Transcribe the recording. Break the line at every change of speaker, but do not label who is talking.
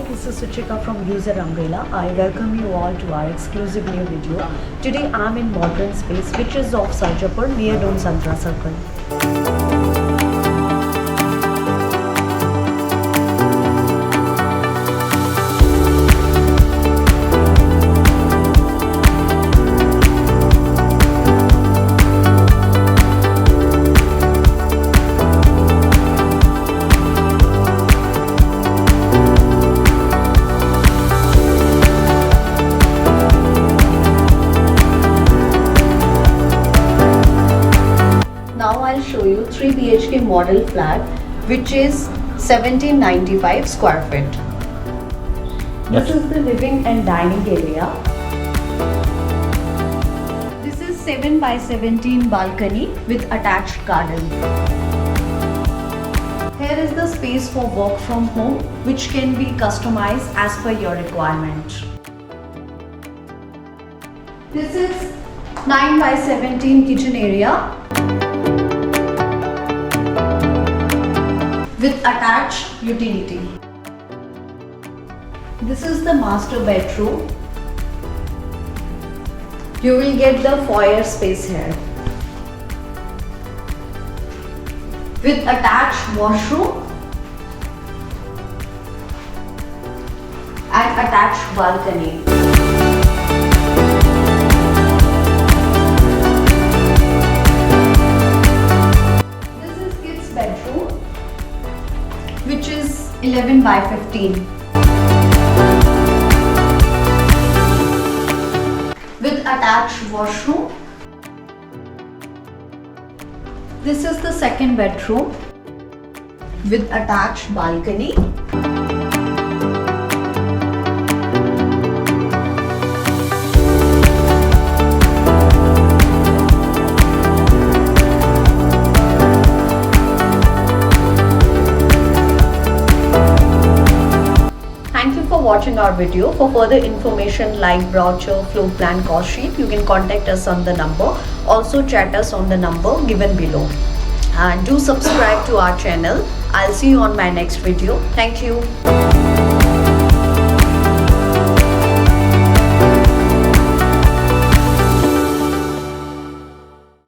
this is Suchika from User Umbrella. I welcome you all to our exclusive new video. Today I'm in Modern Space, which is of Sarjapur near Don Santra Circle. Now I'll show you 3 BHK model flat, which is 1795 square feet. This is the living and dining area. This is 7 by 17 balcony with attached garden. Here is the space for work from home, which can be customized as per your requirement. This is 9 by 17 kitchen area with attached utility. This is the master bedroom. You will get the foyer space here with attached washroom and attached balcony. This is kids bedroom, which is 11 by 15 with attached washroom. This is the second bedroom with attached balcony. Thank you for watching our video. For further information like brochure, floor plan, cost sheet, you can contact us on the number. Also chat us on the number given below. And do subscribe to our channel. I'll see you on my next video. Thank you.